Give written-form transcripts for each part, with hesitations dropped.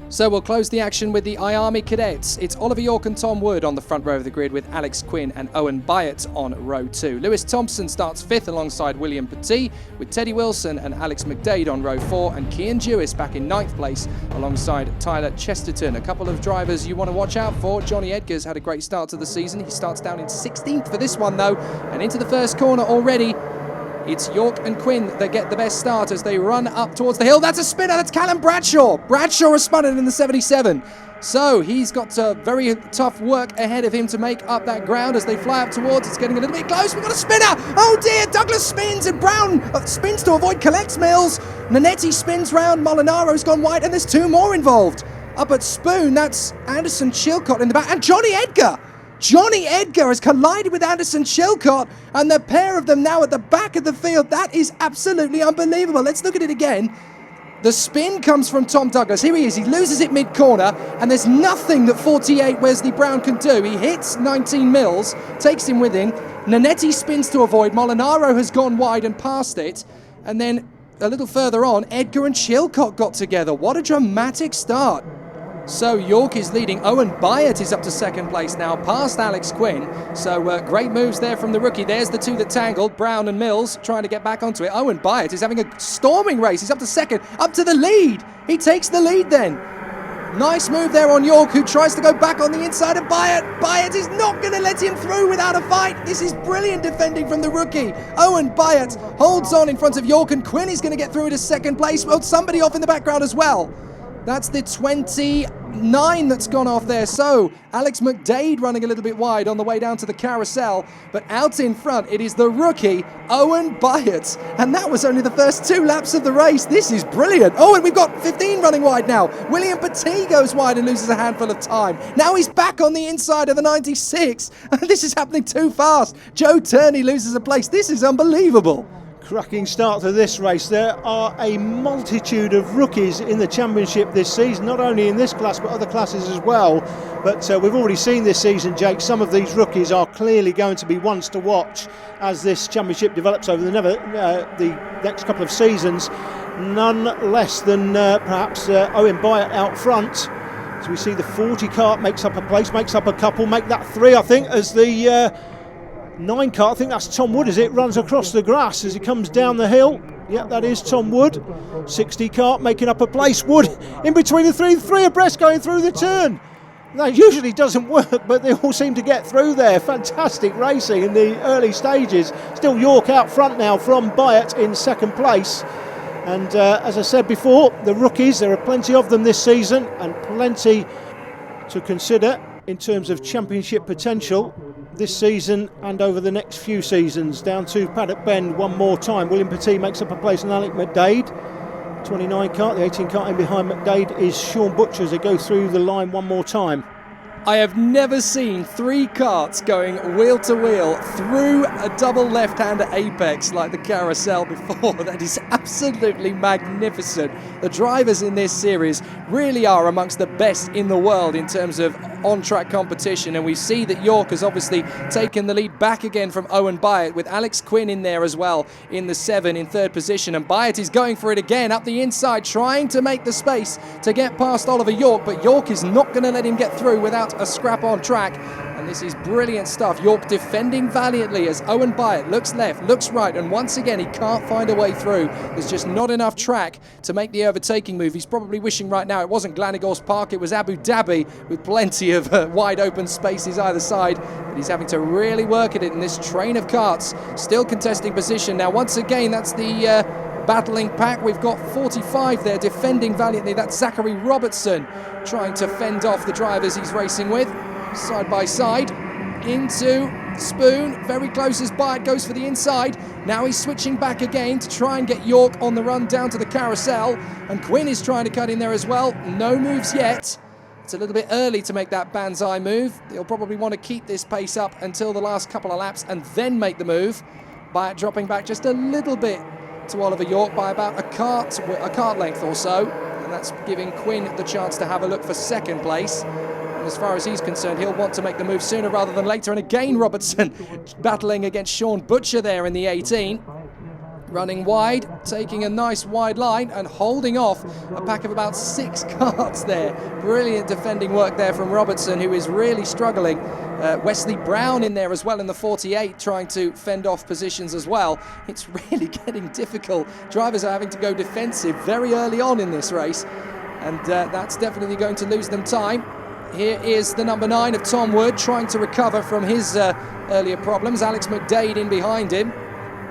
So we'll close the action with the IAME Cadets. It's Oliver York and Tom Wood on the front row of the grid with Alex Quinn and Owen Byatt on row 2. Lewis Thompson starts 5th alongside William Petit with Teddy Wilson and Alex McDade on row 4 and Kiern Jewiss back in 9th place alongside Tyler Chesterton. A couple of drivers you want to watch out for. Johnny Edgar's had a great start to the season. He starts down in 16th for this one though, and into the first corner already. It's York and Quinn that get the best start as they run up towards the hill. That's a spinner, that's Callum Bradshaw. Bradshaw has spun it in the 77. So he's got very tough work ahead of him to make up that ground as they fly up towards. It's getting a little bit close. We've got a spinner. Oh dear, Douglas spins and Brown spins to avoid collects Mills. Nanetti spins round, Molinaro's gone wide, and there's 2 more involved. Up at Spoon, that's Anderson Chilcott in the back, and Johnny Edgar. Johnny Edgar has collided with Anderson Chilcott, and the pair of them now at the back of the field. That is absolutely unbelievable. Let's look at it again. The spin comes from Tom Douglas. Here he is. He loses it mid-corner, and there's nothing that 48 Wesley Brown can do. He hits 19 Mills, takes him with him. Nanetti spins to avoid. Molinaro has gone wide and past it. And then a little further on, Edgar and Chilcott got together. What a dramatic start. So York is leading. Owen Byatt is up to 2nd place now, past Alex Quinn. So great moves there from the rookie. There's the 2 that tangled, Brown and Mills trying to get back onto it. Owen Byatt is having a storming race. He's up to 2nd, up to the lead. He takes the lead then. Nice move there on York, who tries to go back on the inside of Byatt. Byatt is not going to let him through without a fight. This is brilliant defending from the rookie. Owen Byatt holds on in front of York, and Quinn is going to get through to 2nd place. Well, somebody off in the background as well. That's the 29 that's gone off there. So Alex McDade running a little bit wide on the way down to the carousel. But out in front, it is the rookie, Owen Byatt. And that was only the first 2 laps of the race. This is brilliant. Oh, and we've got 15 running wide now. William Petit goes wide and loses a handful of time. Now he's back on the inside of the 96. This is happening too fast. Joe Turney loses a place. This is unbelievable. Cracking start to this race. There are a multitude of rookies in the championship this season, not only in this class but other classes as well. But we've already seen this season, Jake, some of these rookies are clearly going to be ones to watch as this championship develops over the next couple of seasons. None less than perhaps Owen Byatt out front. So we see the 40 kart makes up a place, makes up a couple, make that 3 I think as the 9 kart, I think that's Tom Wood as it runs across the grass as he comes down the hill. Yep, that is Tom Wood. 60 kart making up a place. Wood in between the 3 abreast going through the turn. That usually doesn't work, but they all seem to get through there. Fantastic racing in the early stages. Still York out front now from Byatt in 2nd place. And as I said before, the rookies, there are plenty of them this season and plenty to consider in terms of championship potential this season and over the next few seasons. Down to Paddock Bend one more time. William Petit makes up a place on Alec McDade. 29 kart, the 18 kart in behind McDade is Sean Butcher as they go through the line one more time. I have never seen 3 karts going wheel to wheel through a double left-hander apex like the carousel before. That is absolutely magnificent. The drivers in this series really are amongst the best in the world in terms of on-track competition, and we see that York has obviously taken the lead back again from Owen Byatt with Alex Quinn in there as well in the 7 in 3rd position, and Byatt is going for it again up the inside, trying to make the space to get past Oliver York, but York is not going to let him get through without a scrap on track. And this is brilliant stuff. York defending valiantly as Owen Byatt looks left, looks right, and once again he can't find a way through. There's just not enough track to make the overtaking move. He's probably wishing right now it wasn't Glanagor's Park, it was Abu Dhabi with plenty of wide open spaces either side. But he's having to really work at it in this train of karts. Still contesting position. Now once again that's the battling pack. We've got 45 there defending valiantly. That's Zachary Robertson trying to fend off the drivers he's racing with. Side by side into Spoon, very close as Byatt goes for the inside. Now he's switching back again to try and get York on the run down to the carousel, and Quinn is trying to cut in there as well. No moves yet. It's a little bit early to make that banzai move. They'll probably want to keep this pace up until the last couple of laps and then make the move. Byatt dropping back just a little bit to Oliver York by about a kart length or so, and that's giving Quinn the chance to have a look for 2nd place. As far as he's concerned, he'll want to make the move sooner rather than later. And again, Robertson battling against Sean Butcher there in the 18. running wide, taking a nice wide line and holding off a pack of about 6 karts there. Brilliant defending work there from Robertson, who is really struggling. Wesley Brown in there as well in the 48, trying to fend off positions as well. It's really getting difficult. Drivers are having to go defensive very early on in this race, and that's definitely going to lose them time. Here is the number 9 of Tom Wood trying to recover from his earlier problems. Alex McDade in behind him.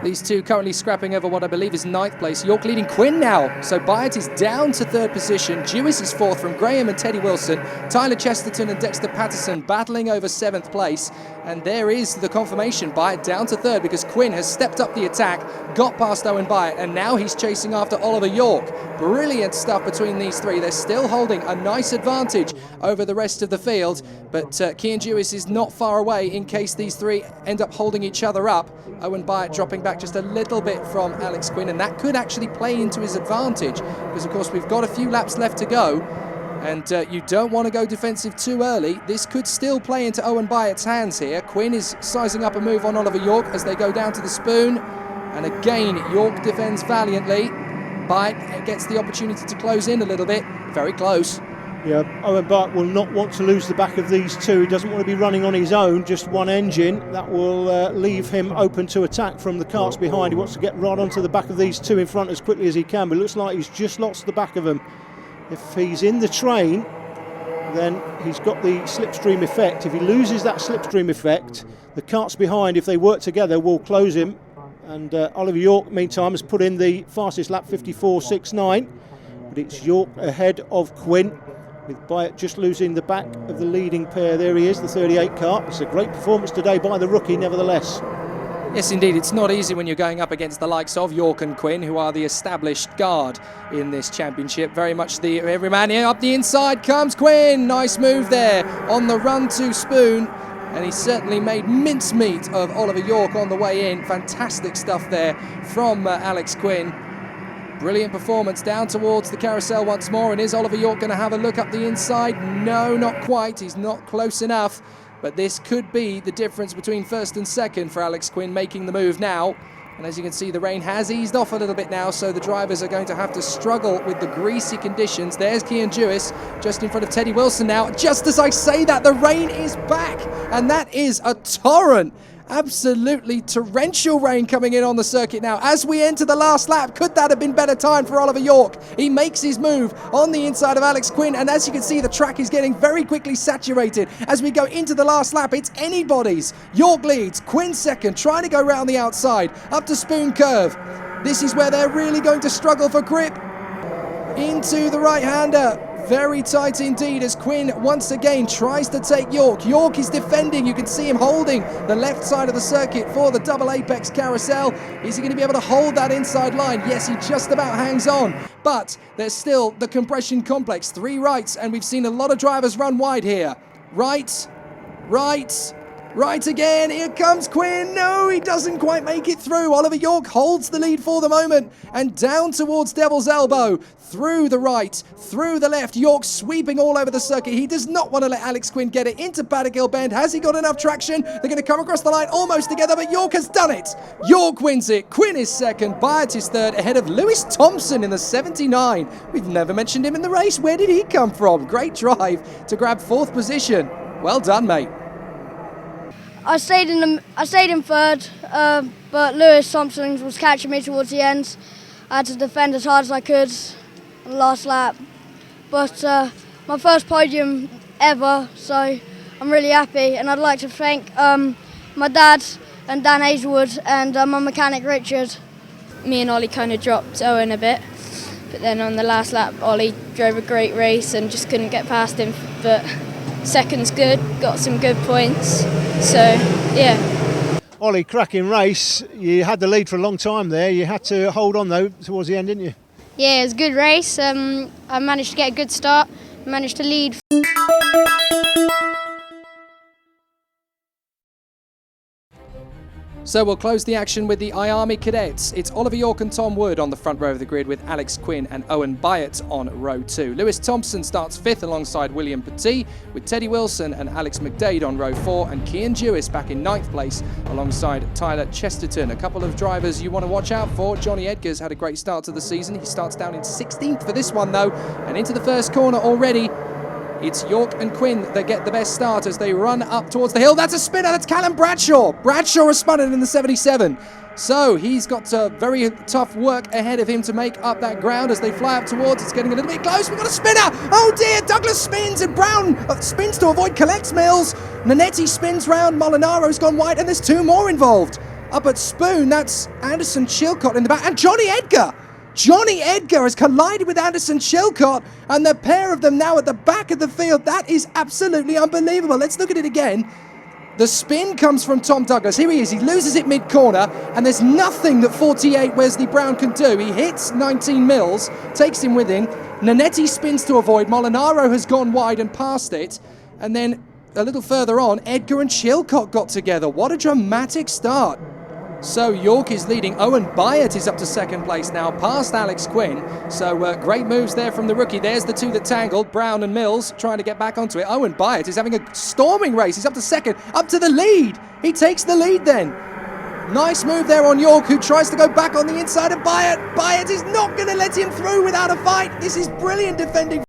These two currently scrapping over what I believe is 9th place. York leading Quinn now. So Byatt is down to 3rd position. Jewiss is 4th from Graham and Teddy Wilson. Tyler Chesterton and Dexter Patterson battling over 7th place. And there is the confirmation. Byatt down to 3rd because Quinn has stepped up the attack, got past Owen Byatt, and now he's chasing after Oliver York. Brilliant stuff between these three. They're still holding a nice advantage over the rest of the field. But Kiern Jewiss is not far away in case these three end up holding each other up. Owen Byatt dropping back just a little bit from Alex Quinn, and that could actually play into his advantage because of course we've got a few laps left to go, and you don't want to go defensive too early. This could still play into Owen Byatt's hands here. Quinn is sizing up a move on Oliver York as they go down to the spoon, and again York defends valiantly. Byatt gets the opportunity to close in a little bit, very close. Yeah, Owen Byatt will not want to lose the back of these two. He doesn't want to be running on his own, just one engine. That will leave him open to attack from the karts behind. He wants to get right onto the back of these two in front as quickly as he can, but it looks like he's just lost the back of them. If he's in the train, then he's got the slipstream effect. If he loses that slipstream effect, the karts behind, if they work together, will close him. And Oliver York, meantime, has put in the fastest lap, 54.69. But it's York ahead of Quinn, with Byatt just losing the back of the leading pair. There he is, the 38 kart. It's a great performance today by the rookie, nevertheless. Yes, indeed. It's not easy when you're going up against the likes of York and Quinn, who are the established guard in this championship. Very much the every man here. Up the inside comes Quinn. Nice move there on the run to spoon. And he certainly made mincemeat of Oliver York on the way in. Fantastic stuff there from Alex Quinn. Brilliant performance down towards the carousel once more. And is Oliver York going to have a look up the inside? No, not quite. He's not close enough. But this could be the difference between 1st and 2nd for Alex Quinn making the move now. And as you can see, the rain has eased off a little bit now, so the drivers are going to have to struggle with the greasy conditions. There's Kiern Jewiss just in front of Teddy Wilson now. Just as I say that, the rain is back, and that is a torrent. Absolutely torrential rain coming in on the circuit now. As we enter the last lap, could that have been better time for Oliver York? He makes his move on the inside of Alex Quinn, and as you can see, the track is getting very quickly saturated. As we go into the last lap, it's anybody's. York leads, Quinn 2nd, trying to go round the outside, up to Spoon Curve. This is where they're really going to struggle for grip. Into the right-hander. Very tight indeed as Quinn once again tries to take York. York is defending. You can see him holding the left side of the circuit for the double apex carousel. Is he going to be able to hold that inside line? Yes, he just about hangs on. But there's still the compression complex. 3 rights, and we've seen a lot of drivers run wide here. Right, right, right again. Here comes Quinn. No, he doesn't quite make it through. Oliver York holds the lead for the moment, and down towards Devil's Elbow. Through the right, through the left, York sweeping all over the circuit. He does not want to let Alex Quinn get it into Paddock Hill Bend. Has he got enough traction? They're going to come across the line almost together, but York has done it. York wins it. Quinn is 2nd. Byatt is 3rd, ahead of Lewis Thompson in the 79. We've never mentioned him in the race. Where did he come from? Great drive to grab 4th position. Well done, mate. I stayed in 3rd, but Lewis Thompson was catching me towards the end. I had to defend as hard as I could on the last lap. But my first podium ever, so I'm really happy. And I'd like to thank my dad and Dan Hazelwood and my mechanic Richard. Me and Ollie kind of dropped Owen a bit, but then on the last lap Ollie drove a great race and just couldn't get past him. But 2nd's good, got some good points, so yeah. Ollie, cracking race. You had the lead for a long time there. You had to hold on though towards the end, didn't you? Yeah, it was a good race. I managed to get a good start, managed to lead. So we'll close the action with the IAME Cadets. It's Oliver York and Tom Wood on the front row of the grid with Alex Quinn and Owen Byatt on row 2. Lewis Thompson starts 5th alongside William Petit with Teddy Wilson and Alex McDade on row 4 and Kiern Jewiss back in 9th place alongside Tyler Chesterton. A couple of drivers you want to watch out for. Johnny Edgar's had a great start to the season. He starts down in 16th for this one though, and into the first corner already. It's York and Quinn that get the best start as they run up towards the hill. That's a spinner, that's Callum Bradshaw. Bradshaw has spun it in the 77. So he's got very tough work ahead of him to make up that ground as they fly up towards. It's getting a little bit close. We've got a spinner. Oh dear, Douglas spins and Brown spins to avoid, collects Mills. Nanetti spins round, Molinaro's gone wide, and there's 2 more involved. Up at Spoon, that's Anderson Chilcott in the back, and Johnny Edgar. Johnny Edgar has collided with Anderson Chilcott, and the pair of them now at the back of the field. That is absolutely unbelievable. Let's look at it again. The spin comes from Tom Douglas. Here he is. He loses it mid-corner, and there's nothing that 48 Wesley Brown can do. He hits 19 Mills, takes him with him. Nanetti spins to avoid. Molinaro has gone wide and past it. And then a little further on, Edgar and Chilcott got together. What a dramatic start. So York is leading. Owen Byatt is up to 2nd place now, past Alex Quinn. So great moves there from the rookie. There's the 2 that tangled, Brown and Mills trying to get back onto it. Owen Byatt is having a storming race. He's up to 2nd, up to the lead. He takes the lead then. Nice move there on York, who tries to go back on the inside of Byatt. Byatt is not going to let him through without a fight. This is brilliant defending.